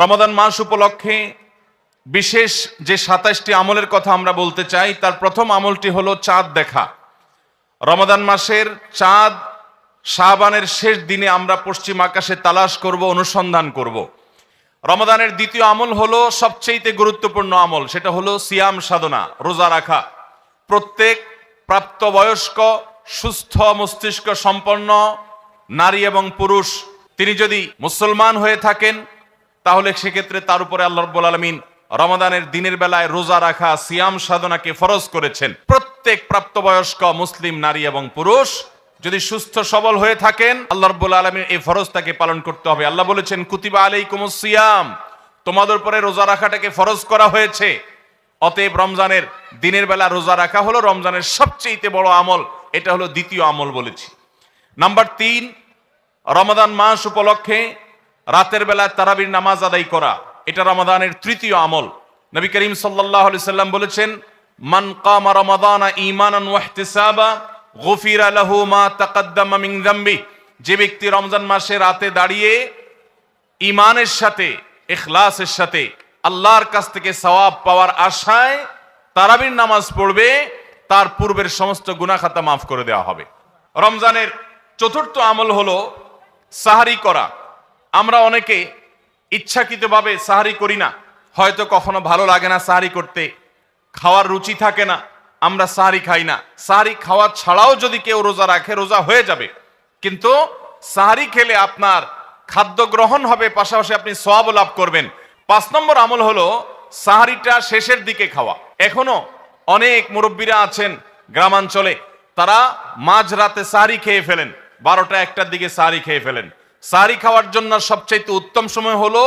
রমাদান মাস উপলক্ষে বিশেষ যে ২৭টি আমলের কথা আমরা বলতে চাই, তার প্রথম আমলটি হলো চাঁদ দেখা। রমাদান মাসের চাঁদ শাবানের শেষ দিনে আমরা পশ্চিম আকাশে তালাশ করব, অনুসন্ধান করব। রমাদানের দ্বিতীয় আমল হলো সবচেয়ে গুরুত্বপূর্ণ আমল, সেটা হলো সিয়াম সাধনা, রোজা রাখা। প্রত্যেক প্রাপ্তবয়স্ক সুস্থ মস্তিষ্ক সম্পন্ন নারী এবং পুরুষ তিনি যদি মুসলমান হয়ে থাকেন, তাহলে সেক্ষেত্রে তার উপরে আল্লাহ রাব্বুল আলামিন রমাদানের দিনের বেলায় রোজা রাখা, সিয়াম সাধনাকে ফরজ করেছেন। প্রত্যেক প্রাপ্তবয়স্ক মুসলিম নারী এবং পুরুষ যদি সুস্থ সবল হয়ে থাকেন, আল্লাহ রাব্বুল আলামিন এই ফরজটাকে পালন করতে হবে। আল্লাহ বলেছেন, কুতিবা আলাইকুমুস সিয়াম, তোমাদের উপরে রোজা রাখাটাকে ফরজ করা হয়েছে। অতএব রমজানের দিনের বেলা রোজা রাখা হলো রমজানের সবচেয়ে বড় আমল, এটা হলো দ্বিতীয় আমল বলেছি। নাম্বার ৩, রমাদান মাস উপলক্ষে রাতের বেলা তারাবির নামাজ আদায় করা, এটা রমাদানের তৃতীয় আমল। নবী করিম সাল্লাল্লাহু আলাইহি সাল্লাম বলেছেন, মান কামা রমাদানা ঈমানান ওয়া ইহতিসাবা গুফিরা লাহু মা তাকাদ্দামা মিন যামবি, যে ব্যক্তি রমজান মাসে রাতে দাঁড়িয়ে ঈমানের সাথে, ইখলাসের সাথে আল্লাহর কাছ থেকে সওয়াব পাওয়ার আশায় তারাবির নামাজ পড়বে, তার পূর্বের সমস্ত গুনাহ খাতা মাফ করে দেওয়া হবে। রমজানের চতুর্থ আমল হলো সাহারি করা। আমরা অনেকে ইচ্ছাকৃতভাবে সাহারি করি না, হয়তো কখনো ভালো লাগে না সাহারি করতে, খাওয়ার রুচি থাকে না, আমরা সাহারি খাই না। সাহারি খাওয়া ছাড়াও যদি কেউ রোজা রাখে, রোজা হয়ে যাবে, কিন্তু সাহারি খেলে আপনার খাদ্য গ্রহণ হবে, পাশাপাশি আপনি সওয়াব লাভ করবেন। ৫ নম্বর আমল হলো সাহারিটা শেষের দিকে খাওয়া। এখনো অনেক মুরব্বীরা আছেন গ্রামাঞ্চলে, তারা মাঝরাতে সাহারি খেয়ে ফেলেন, ১২টা-১টার দিকে সাহারি খেয়ে ফেলেন। সাহারি খাওয়ার জন্য সবচাইতে উত্তম সময় হলো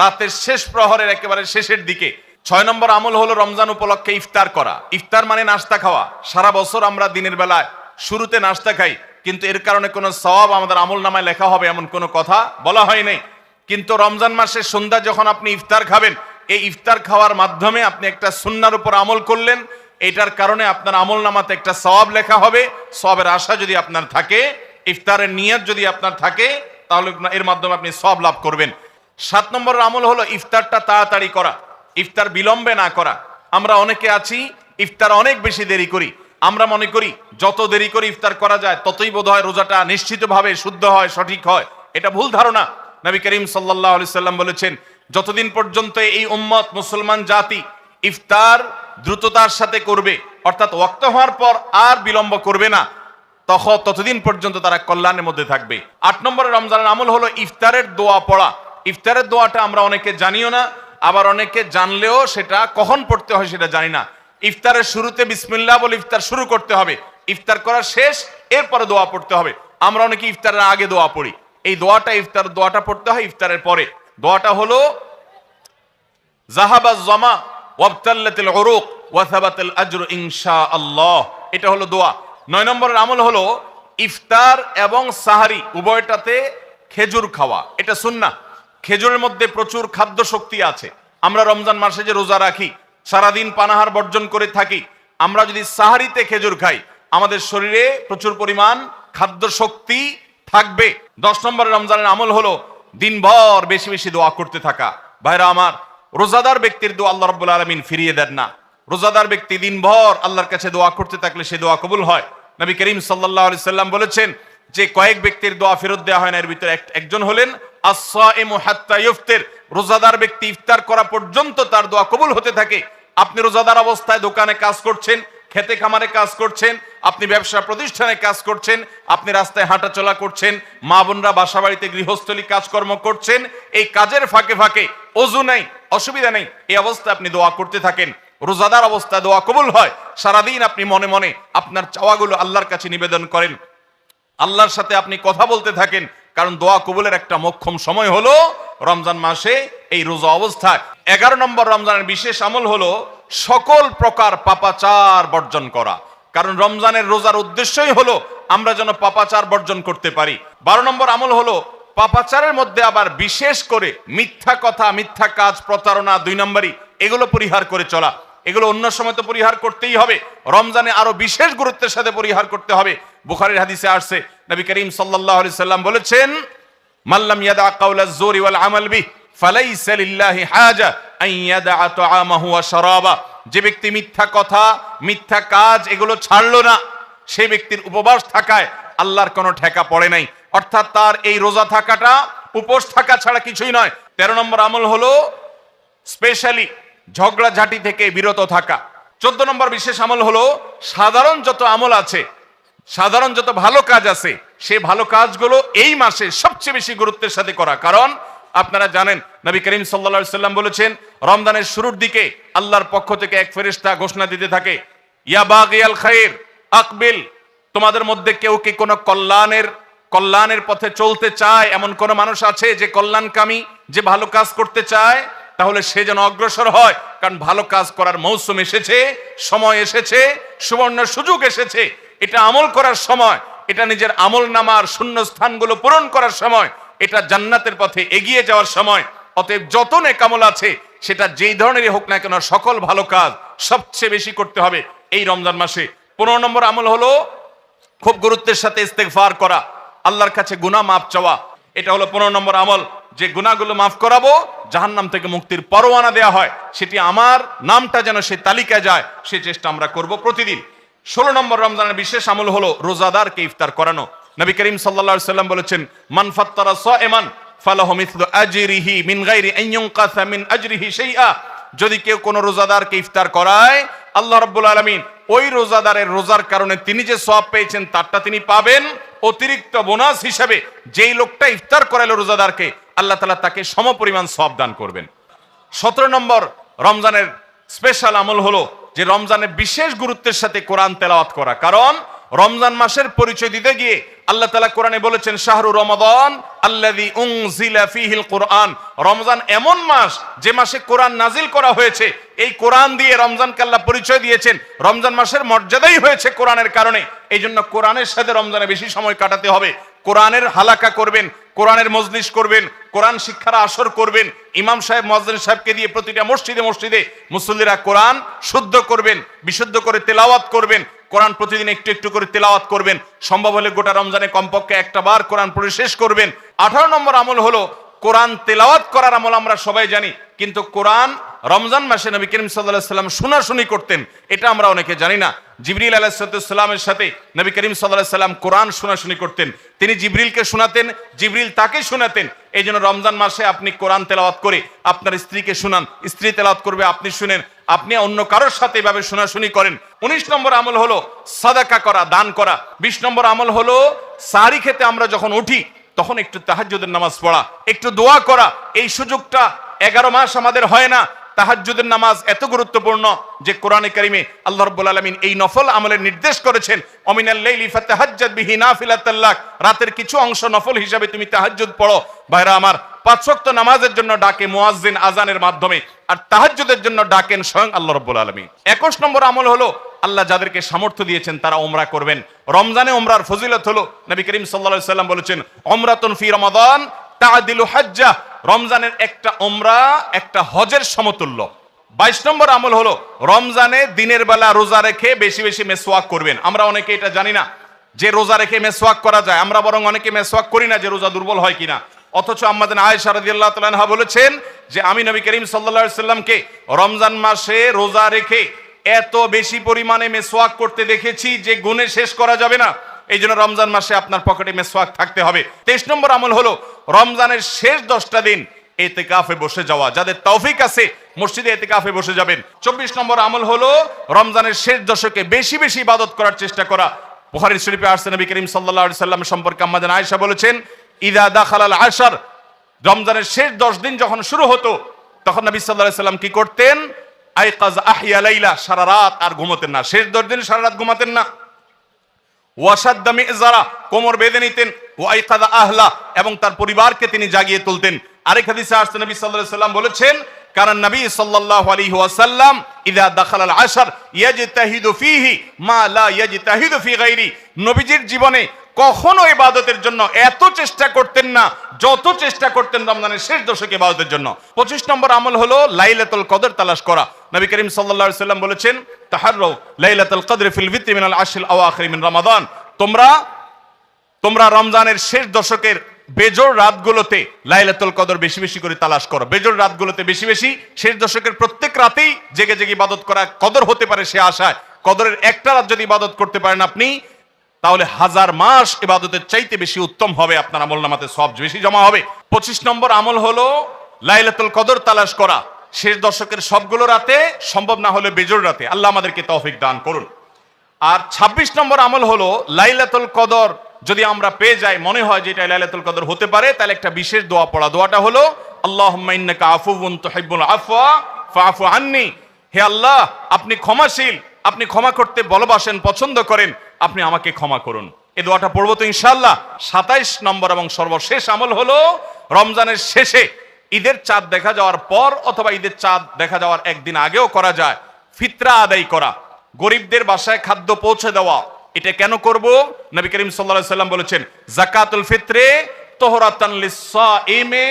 রাতের শেষ প্রহরের একেবারে শেষের দিকে। ৬ নম্বর আমল হলো রমজান উপলক্ষে ইফতার করা। ইফতার মানে নাস্তা খাওয়া। সারা বছর আমরা দিনের বেলায় শুরুতে নাস্তা খাই, কিন্তু এর কারণে কোনো সওয়াব আমাদের আমল নামায় লেখা হবে এমন কোনো কথা বলা হয় নাই। কিন্তু রমজান মাসের সন্ধ্যা যখন আপনি ইফতার খাবেন, এই ইফতার খাওয়ার মাধ্যমে আপনি একটা সুন্নাহর উপর আমল করলেন, এটার কারণে আপনার আমল নামাতে একটা সওয়াব লেখা হবে। সওয়াবের আশা যদি আপনার থাকে, ইফতারের নিয়ত যদি আপনার থাকে, তাহলে এর মাধ্যমে আপনি সওয়াব লাভ করবেন। ৭ নম্বর আমল হলো ইফতারটা তাড়াতাড়ি করা, ইফতার বিলম্বে না করা। আমরা অনেকে আছি ইফতার অনেক বেশি দেরি করি। আমরা মনে করি যত দেরি করে ইফতার করা যায় ততই বোধহয় রোজাটা নিশ্চিতভাবে শুদ্ধ হয়, সঠিক হয়। এটা ভুল ধারণা। নবী করিম সাল্লাল্লাহু আলাইহি সাল্লাম বলেছেন, যতদিন পর্যন্ত এই উম্মত মুসলমান জাতি ইফতার দ্রুততার সাথে করবে, অর্থাৎ ওয়াক্ত হওয়ার পর আর বিলম্ব করবে না, ততদিন পর্যন্ত তারা কল্যাণের মধ্যে থাকবে। ৮ নম্বরের রমজানের আমল হলো ইফতারের দোয়া পড়া। ইফতারের দোয়াটা আমরা অনেকে জানিও না, আবার অনেকে জানলেও সেটা কখন পড়তে হয় সেটা জানি না। ইফতারের শুরুতে বিসমিল্লাহ বলে ইফতার শুরু করতে হবে, ইফতার করা শেষ, এরপরে দোয়া পড়তে হবে। আমরা অনেকে ইফতারের আগে দোয়া পড়ি, এই দোয়াটা ইফতার দোয়াটা পড়তে হয় ইফতারের পরে। দোয়াটা হলো যাহাবাজ জামা ওয়াবতাল্লাতিল উরুক ওয়া সাবাতাল আজরু ইনশাআল্লাহ, এটা হলো দোয়া। ৯ নম্বরের আমল হলো ইফতার এবং সাহারি উভয়টাতে খেজুর খাওয়া, এটা সুন্নাহ। খেজুরের মধ্যে প্রচুর খাদ্য শক্তি আছে। আমরা রমজান মাসে যে রোজা রাখি, সারাদিন পানাহার বর্জন করে থাকি, আমরা যদি সাহারিতে খেজুর খাই, আমাদের শরীরে প্রচুর পরিমাণ খাদ্য শক্তি থাকবে। ১০ নম্বরের রমজানের আমল হলো দিনভর বেশি বেশি দোয়া করতে থাকা। ভাইরা আমার, রোজাদার ব্যক্তির দোয়া আল্লাহ রাব্বুল আলামিন ফিরিয়ে দেন না। রোজাদার ব্যক্তি দিনভর আল্লাহর কাছে দোয়া করতে থাকলে সে দোয়া কবুল হয়। নবী করিম সাল্লাল্লাহু আলাইহি সাল্লাম বলেছেন যে কয়েক ব্যক্তির দোয়া ফেরত দেওয়া হয় না, এর ভিতরে একজন হলেন আস-সাইমু হাত্তা ইফতির, রোজাদার ব্যক্তি ইফতার করা পর্যন্ত তার দোয়া কবুল হতে থাকে। আপনি রোজাদার অবস্থায় দোকানে কাজ করছেন, খেতে খামারে কাজ করছেন, আপনি ব্যবসা প্রতিষ্ঠানে কাজ করছেন, আপনি রাস্তায় হাঁটাচলা করছেন, মা বোনরা বাসা বাড়িতে গৃহস্থলী কাজকর্ম করছেন, এই কাজের ফাঁকে ফাঁকে ওযু নাই, অসুবিধা নেই, এই অবস্থায় আপনি দোয়া করতে থাকেন। রোজাদার অবস্থায় দোয়া কবুল হয়। সারাদিন আপনি মনে মনে আপনার চাওয়াগুলো আল্লাহর কাছে নিবেদন করেন, আল্লাহর সাথে আপনি কথা বলতে থাকেন, কারণ দোয়া কবুলের একটা মোক্ষম সময় হলো রমজান মাসে এই রোজা অবস্থায়। ১১ নম্বর রমজানের বিশেষ আমল হলো সকল প্রকার পাপাচার বর্জন করা, কারণ রমজানের রোজার উদ্দেশ্যই হলো আমরা যেন পাপাচার বর্জন করতে পারি। ১২ নম্বর আমল হলো পাপাচারের মধ্যে আবার বিশেষ করে মিথ্যা কথা, মিথ্যা কাজ, প্রতারণা ২ নম্বরই, এগুলো পরিহার করে চলা। এগুলো অন্য সময় তো পরিহার করতেই হবে, রমজানে আরো বিশেষ গুরুত্বের সাথে পরিহার করতে হবে। বুখারীর হাদিসে আসছে, নবী করিম সাল্লাল্লাহু আলাইহি সাল্লাম বলেছেন, মাল্লাম ইয়াদা কাওলাজ জুরি ওয়াল আমাল বিহি ফালাইসা লিল্লাহি হাজা আন ইয়াদা তাআমাহু ওয়া শারাবা, যে ব্যক্তি মিথ্যা কথা, মিথ্যা কাজ এগুলো ছাড়লো না, সেই ব্যক্তির উপবাস থাকায় আল্লাহর কোনো ঠেকা পড়ে নাই। অর্থাৎ তার এই রোজা থাকাটা উপোস থাকা ছাড়া কিছুই নয়। 13 নম্বর আমল হলো স্পেশালি ঝগড়াঝাটি থেকে বিরত থাকা। 14 নম্বর বিশেষ আমল হলো সাধারণ যত আমল আছে, সাধারণ যত ভালো কাজ আছে, সেই ভালো কাজগুলো এই মাসে সবচেয়ে বেশি গুরুত্বের সাথে করা। কারণ আপনারা জানেন নবী করিম সাল্লাল্লাহু আলাইহি সাল্লাম বলেছেন, রমজানের শুরুর দিকে আল্লাহর পক্ষ থেকে এক ফেরেশতা ঘোষণা দিতে থাকে, ইয়া বাগিয়াল খাইর আকবিল, তোমাদের মধ্যে কেউ কি কোনো কল্যাণের পথে চলতে চায়, এমন কোন মানুষ আছে যে কল্যাণকামী, যে ভালো কাজ করতে চায়, তাহলে সে যেন অগ্রসর হয়। কারণ ভালো কাজ করার মৌসুম এসেছে, সময় এসেছে, সুবর্ণ সুযোগ এসেছে। এটা আমল করার সময়, এটা নিজের আমল নামার শূন্য স্থানগুলো পূরণ করার সময়, এটা জান্নাতের পথে এগিয়ে যাওয়ার সময়। অতএব যত নেক আমল আছে, সেটা যেই ধরনেরই হোক না কেন, সকল ভালো কাজ সবচেয়ে বেশি করতে হবে এই রমজান মাসে। 15 নম্বর আমল হলো খুব গুরুত্বের সাথে ইস্তেগফার করা, আল্লাহর কাছে গুনাহ মাফ চাওয়া। এটা হলো 15 নম্বর আমল, যে গুনাহগুলো মাফ করাবো, জাহান্নাম থেকে মুক্তির পরোয়ানা দেয়া হয়, সেটি আমার নামটা যেন সেই তালিকায় যায়, সেই চেষ্টা আমরা করব প্রতিদিন। 16 নম্বর রমজানের বিশেষ আমল হলো রোজাদারকে ইফতার করানো। নবী করিম সাল্লাল্লাহু আলাইহি সাল্লাম বলেছেন, মান ফাত্তারা সাইমান ফালাহু মিথলু আজরিহি মিন গায়রি আন ইউনকাসা মিন আজরিহি শাইআ, যদি কেউ কোনো রোজাদারকে ইফতার করায়, আল্লাহ রাব্বুল আলামিন ওই রোজাদারের রোজার কারণে তিনি যে সওয়াব পেয়েছেন তারটা তিনি পাবেন, অতিরিক্ত বোনাস হিসেবে যেই লোকটা ইফতার করালো রোজাদারকে, আল্লাহ তাআলা তাকে সমপরিমাণ সওয়াব দান করবেন। 17 নম্বর রমজানের স্পেশাল আমল হলো যে রমজানের বিশেষ গুরুত্বের সাথে কোরআন তেলাওয়াত করা। কারণ রমজান মাসের পরিচয় দিতে গিয়ে আল্লাহ তাআলা কোরআনে বলেছেন, শাহরু রমাদান আল্লাযী উনজিলা ফীহিল কুরআন, রমজান এমন মাস যে মাসে কোরআন নাজিল করা হয়েছে। এই কোরআন দিয়ে রমজানকে আল্লাহ পরিচয় দিয়েছেন, রমজান মাসের মর্যাদাই হয়েছে কোরআনের কারণে। এই জন্য কোরআনের সাথে রমজানে বেশি সময় কাটাতে হবে। কোরআনের হালাকা করবেন, কোরআনের মজলিস করবেন, কোরআন শিক্ষার আসর করবেন, ইমাম সাহেব মুয়াজ্জিন সাহেবকে দিয়ে প্রতিটা মসজিদে মসজিদে মুসল্লিরা কোরআন শুদ্ধ করবেন, বিশুদ্ধ করে তেলাওয়াত করবেন, কোরআন প্রতিদিন একটু একটু করে তেলাওয়াত করবেন, সম্ভব হলে গোটা রমজানে কমপক্ষে একটা বার কোরআন পড়ে শেষ করবেন। 18 নম্বর আমল হলো কোরআন তেলাওয়াত করার আমল। আমরা সবাই জানি, কিন্তু কোরআন রমজান মাসে নবী করিম সাল্লাল্লাহু আলাইহি সাল্লাম শোনাশুনি করতেন, এটা আমরা অনেকে জানি না। জিবরিল আলাইহিস সালামের সাথে নবী করিম সাল্লাল্লাহু আলাইহি সাল্লাম কোরআন শোনাশুনি করতেন। তিনি জিবরিলকে শোনাতেন, জিবরিল তাকে শোনাতেন। এই জন্য রমজান মাসে আপনি কোরআন তেলাওয়াত করে আপনার স্ত্রীকে শোনান, স্ত্রী তেলাওয়াত করবে, আপনি শুনেন, আপনি অন্য কারোর সাথে এভাবে শোনাশুনি করেন। 19 নম্বর আমল হলো সাদাকা করা, দান করা। 20 নম্বর আমল হলো সাহরি খেতে আমরা যখন উঠি তখন একটু তাহাজ্জুদের নামাজ পড়া, একটু দোয়া করা। এই সুযোগটা 11 মাস আমাদের হয় না। তাহাজ্জুদের নামাজ এত গুরুত্বপূর্ণ যে কোরআনে কারিমে আল্লাহ রাব্বুল আলামিন এই নফল আমলের নির্দেশ করেছেন, অমিনাল লাইলি ফাতাহাজ্জাদ বিহি নাফিলাতাল লাক, রাতের কিছু অংশ নফল হিসাবে তুমি তাহাজ্জুদ পড়ো। ভাইরা আমার, 5 ওয়াক্ত নামাজের জন্য ডাকে মুয়াজ্জিন আজানের মাধ্যমে, আর তাহাজ্জুদের জন্য ডাকেন স্বয়ং আল্লাহ রাব্বুল আলামিন। 21 নম্বর আমল হলো আল্লাহ যাদেরকে সামর্থ্য দিয়েছেন তারা উমরা করবেন। রমজানে উমরার ফজিলত হলো, নবী করিম সাল্লাল্লাহু আলাইহি সাল্লাম বলেছেন, উমরাতুন ফি রমাদান তাআদিলু হাজ্জা, রমজানের একটা উমরা একটা হজের সমতুল্য। 22 নম্বর আমল হলো রমজানে দিনের বেলা রোজা রেখে বেশি বেশি মেসওয়াক করবেন। আমরা অনেকে এটা জানি না যে রোজা রেখে মেসওয়াক করা যায়, আমরা বরং অনেকে মেসওয়াক করি না যে রোজা দুর্বল হয় কিনা। অথচ আম্মাজান আয়েশা রাদিয়াল্লাহু তাআলা আনহা বলেছেন যে আমি নবী করিম সাল্লাল্লাহু আলাইহি সাল্লামকে রমজান মাসে রোজা রেখে এত বেশি পরিমাণে মেসওয়াক করতে দেখেছি যে গুণে শেষ করা যাবে না। এই জন্য রমজান মাসে আপনার পকেটে মেসওয়াক থাকতে হবে। 23 নম্বর আমল হলো রমজানের শেষ 10টা দিন ইতিকাফে বসে যাওয়া। যাদের তৌফিক আছে মসজিদে ইতিকাফে বসে যাবেন। 24 নম্বর আমল হলো রমজানের শেষ দশকে বেশি বেশি ইবাদত করার চেষ্টা করা। বুখারী শরীফে আসছে নবী করিম সাল্লাল্লাহু আলাইহি সাল্লাম সম্পর্কে আম্মাজান আয়েশা বলেছেন, ইদা দাখালাল আশর, রমজানের শেষ 10 দিন যখন শুরু হতো তখন নবী সাল্লাল্লাহু আলাইহি সাল্লাম কি করতেন, আইকাজ আহিয়া লাইলা, সারা রাত আর ঘুমাতেন না। শেষ 10 দিন সারা রাত ঘুমাতেন না। ওয়াসাদ্দা মিযজারা, কোমর বেঁধে নিতেন। ওয়াইকাযা আহলা, এবং তার পরিবারকে তিনি জাগিয়ে তুলতেন। আরেক হাদিসে আসছে নবী সাল্লাল্লাহু আলাইহি সাল্লাম বলেছেন, কারণ নবী সাল্লাল্লাহু আলাইহি ওয়াসাল্লাম ইযা দাখালাল আশর ইয়াজতাহিদু ফীহি মা লা ইয়াজতাহিদু ফী গায়রি, নবীজির জীবনে কখনো ইবাদতের জন্য এত চেষ্টা করতেন না যত চেষ্টা করতেন রমজানের শেষ দশকে ইবাদতের জন্য। 25 নম্বর আমল হলো লাইলাতুল কদর তালাশ করা। নবী করিম সাল্লাল্লাহু আলাইহি সাল্লাম বলেছেন, তাহাররু লাইলাতুল কদর ফিল ভিত্রি মিনাল আশরিল আওয়াখির মিন রমাদান, তোমরা রমজানের শেষ দশকের বেজোড় রাতগুলোতে লাইলাতুল কদর বেশি বেশি করে তালাশ করো, বেজোড় রাতগুলোতে বেশি বেশি, শেষ দশকের প্রত্যেক রাতেই জেগে জেগে ইবাদত করা কদর হতে পারে সে আশায়। কদরের একটা রাত যদি ইবাদত করতে পারেন আপনি, তাহলে 1000 মাস ইবাদতের চাইতে বেশি উত্তম হবে, আপনার আমলনামাতে সওয়াব বেশি জমা হবে। 25 নম্বর আমল হলো লাইলাতুল কদর তালাশ করা শেষ দশকের সবগুলো রাতে, সম্ভব না হলে বেজোড় রাতে। আল্লাহ আমাদেরকে তৌফিক দান করুন। আর 26 নম্বর আমল হলো লাইলাতুল কদর যদি আমরা পেয়ে যাই, মনে হয় যে এটা লাইলাতুল কদর হতে পারে, তাহলে একটা বিশেষ দোয়া পড়া। দোয়াটা হলো আল্লাহুম্মা ইন্নাকা আফুউন তুহিব্বুল আফওয়া ফাআফু আন্নি। হে আল্লাহ, আপনি ক্ষমাশীল, আপনি ক্ষমা করতে ভালোবাসেন, পছন্দ করেন, আপনি আমাকে ক্ষমা করুন। এই দোয়াটা পড়বো তো ইনশাআল্লাহ। 27 নম্বর এবং সর্বশেষ আমল হলো রমজানের শেষে, ঈদের চাঁদ দেখা যাওয়ার পর অথবা ঈদের চাঁদ দেখা যাওয়ার একদিন আগেও করা যায়, ফিতরা আদায় করা, গরিবদের বাসায় খাদ্য পৌঁছে দেওয়া। এটা কেন করব? নবী করিম সাল্লাল্লাহু আলাইহি সাল্লাম বলেছেন, যাকাতুল ফিত্রে তুহরাতান লিস-সাইমি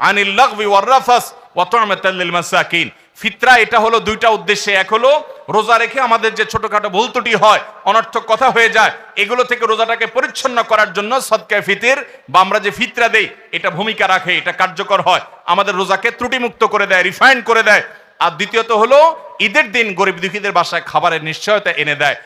আনিল লাগবি ওয়ার রাফাস ওয়া তু'মাতাল লিল মাসাকিন। ফিতরা এটা হলো দুইটা উদ্দেশ্যে। এক হলো রোজা রেখে আমাদের যে ছোটখাটো ভুল ত্রুটি হয়, অনর্থক কথা হয়ে যায়, এগুলো থেকে রোজাটাকে পরিচ্ছন্ন করার জন্য সদকায়ে ফিতর বা আমরা যে ফিতরা দেই এটা ভূমিকা রাখে, এটা কার্যকর হয়, আমাদের রোজাকে ত্রুটিমুক্ত করে দেয়, রিফাইন করে দেয়। আর দ্বিতীয়ত হলো ঈদের দিন গরিব দুঃখীদের বাসায় খাবারের নিশ্চয়তা এনে দেয়।